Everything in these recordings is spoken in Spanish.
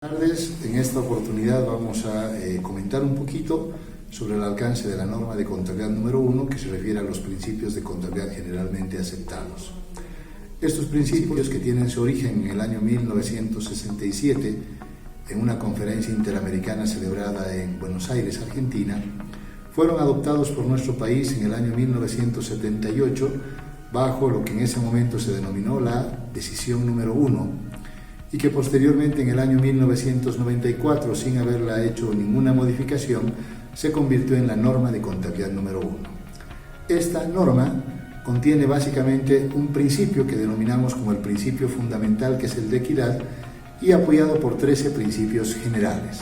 Buenas tardes. En esta oportunidad vamos a comentar un poquito sobre el alcance de la norma de contabilidad número 1 que se refiere a los principios de contabilidad generalmente aceptados. Estos principios, que tienen su origen en el año 1967 en una conferencia interamericana celebrada en Buenos Aires, Argentina, fueron adoptados por nuestro país en el año 1978 bajo lo que en ese momento se denominó la Decisión número 1, y que posteriormente en el año 1994, sin haberla hecho ninguna modificación, se convirtió en la norma de contabilidad número 1. Esta norma contiene básicamente un principio que denominamos como el principio fundamental, que es el de equidad, y apoyado por 13 principios generales.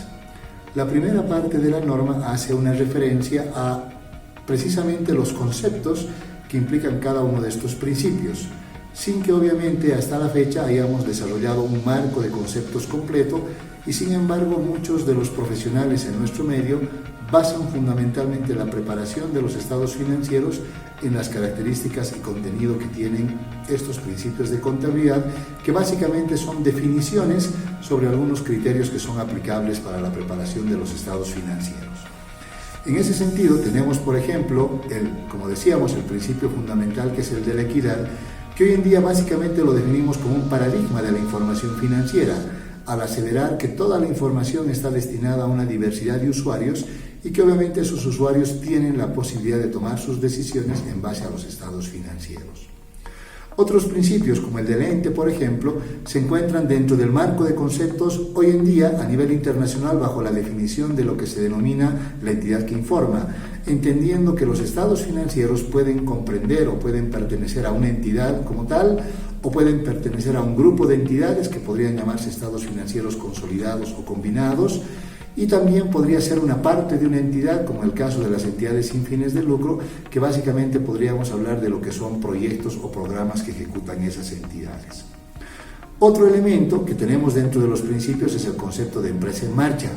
La primera parte de la norma hace una referencia a precisamente los conceptos que implican cada uno de estos principios, sin que obviamente hasta la fecha hayamos desarrollado un marco de conceptos completo, y sin embargo muchos de los profesionales en nuestro medio basan fundamentalmente la preparación de los estados financieros en las características y contenido que tienen estos principios de contabilidad, que básicamente son definiciones sobre algunos criterios que son aplicables para la preparación de los estados financieros. En ese sentido tenemos, por ejemplo, como decíamos, el principio fundamental, que es el de la equidad, que hoy en día básicamente lo definimos como un paradigma de la información financiera, al aseverar que toda la información está destinada a una diversidad de usuarios y que obviamente esos usuarios tienen la posibilidad de tomar sus decisiones en base a los estados financieros. Otros principios, como el del ente, por ejemplo, se encuentran dentro del marco de conceptos hoy en día a nivel internacional bajo la definición de lo que se denomina la entidad que informa, entendiendo que los estados financieros pueden comprender o pueden pertenecer a una entidad como tal, o pueden pertenecer a un grupo de entidades que podrían llamarse estados financieros consolidados o combinados, y también podría ser una parte de una entidad, como el caso de las entidades sin fines de lucro, que básicamente podríamos hablar de lo que son proyectos o programas que ejecutan esas entidades. Otro elemento que tenemos dentro de los principios es el concepto de empresa en marcha,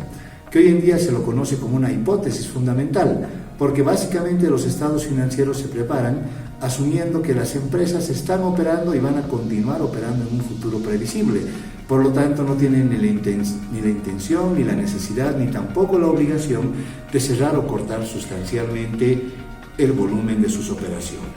que hoy en día se lo conoce como una hipótesis fundamental, porque básicamente los estados financieros se preparan asumiendo que las empresas están operando y van a continuar operando en un futuro previsible. Por lo tanto, no tienen ni la intención, ni la necesidad, ni tampoco la obligación de cerrar o cortar sustancialmente el volumen de sus operaciones.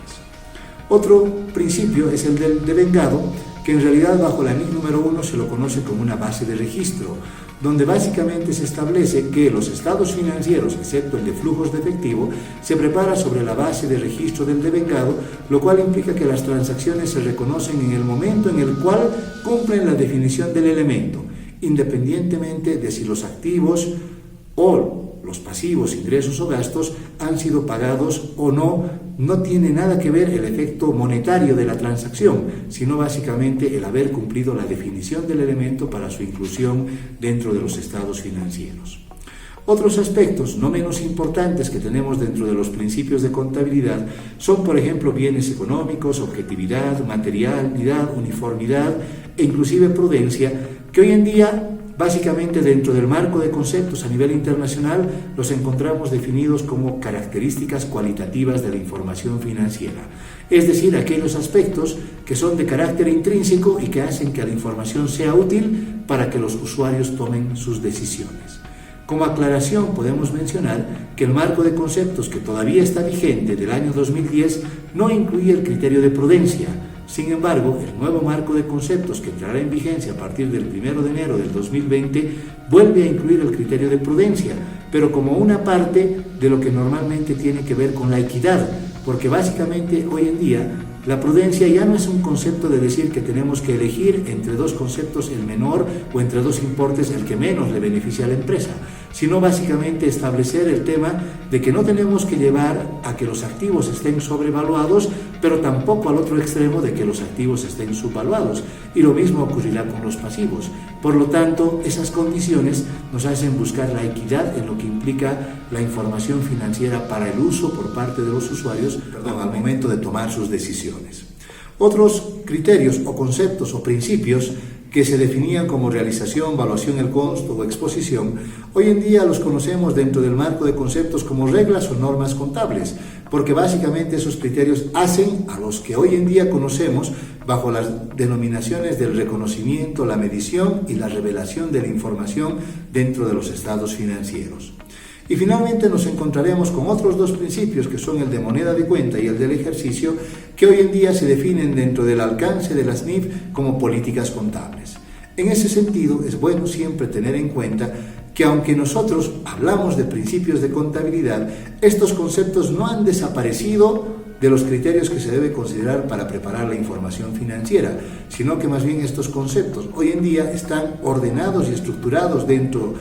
Otro principio es el del devengado, que en realidad bajo la NIC número 1 se lo conoce como una base de registro, donde básicamente se establece que los estados financieros, excepto el de flujos de efectivo, se prepara sobre la base de registro del devengado, lo cual implica que las transacciones se reconocen en el momento en el cual cumplen la definición del elemento, independientemente de si los activos o los pasivos, ingresos o gastos han sido pagados o no. No tiene nada que ver el efecto monetario de la transacción, sino básicamente el haber cumplido la definición del elemento para su inclusión dentro de los estados financieros. Otros aspectos no menos importantes que tenemos dentro de los principios de contabilidad son, por ejemplo, bienes económicos, objetividad, materialidad, uniformidad e inclusive prudencia, que hoy en día básicamente dentro del marco de conceptos a nivel internacional los encontramos definidos como características cualitativas de la información financiera, es decir, aquellos aspectos que son de carácter intrínseco y que hacen que la información sea útil para que los usuarios tomen sus decisiones. Como aclaración podemos mencionar que el marco de conceptos que todavía está vigente del año 2010 no incluye el criterio de prudencia. Sin embargo, el nuevo marco de conceptos, que entrará en vigencia a partir del 1 de enero del 2020, vuelve a incluir el criterio de prudencia, pero como una parte de lo que normalmente tiene que ver con la equidad, porque básicamente hoy en día la prudencia ya no es un concepto de decir que tenemos que elegir entre dos conceptos el menor o entre dos importes el que menos le beneficia a la empresa, sino básicamente establecer el tema de que no tenemos que llevar a que los activos estén sobrevaluados, pero tampoco al otro extremo de que los activos estén subvaluados, y lo mismo ocurrirá con los pasivos. Por lo tanto, esas condiciones nos hacen buscar la equidad en lo que implica la información financiera para el uso por parte de los usuarios al momento de tomar sus decisiones. Otros criterios o conceptos o principios que se definían como realización, valuación del costo o exposición, hoy en día los conocemos dentro del marco de conceptos como reglas o normas contables, porque básicamente esos criterios hacen a los que hoy en día conocemos bajo las denominaciones del reconocimiento, la medición y la revelación de la información dentro de los estados financieros. Y finalmente nos encontraremos con otros dos principios, que son el de moneda de cuenta y el del ejercicio, que hoy en día se definen dentro del alcance de las NIF como políticas contables. En ese sentido, es bueno siempre tener en cuenta que aunque nosotros hablamos de principios de contabilidad, estos conceptos no han desaparecido de los criterios que se debe considerar para preparar la información financiera, sino que más bien estos conceptos hoy en día están ordenados y estructurados dentro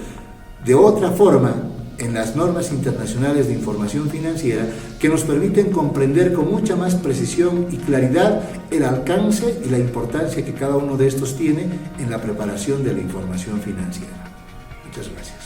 de otra forma en las normas internacionales de información financiera, que nos permiten comprender con mucha más precisión y claridad el alcance y la importancia que cada uno de estos tiene en la preparación de la información financiera. Muchas gracias.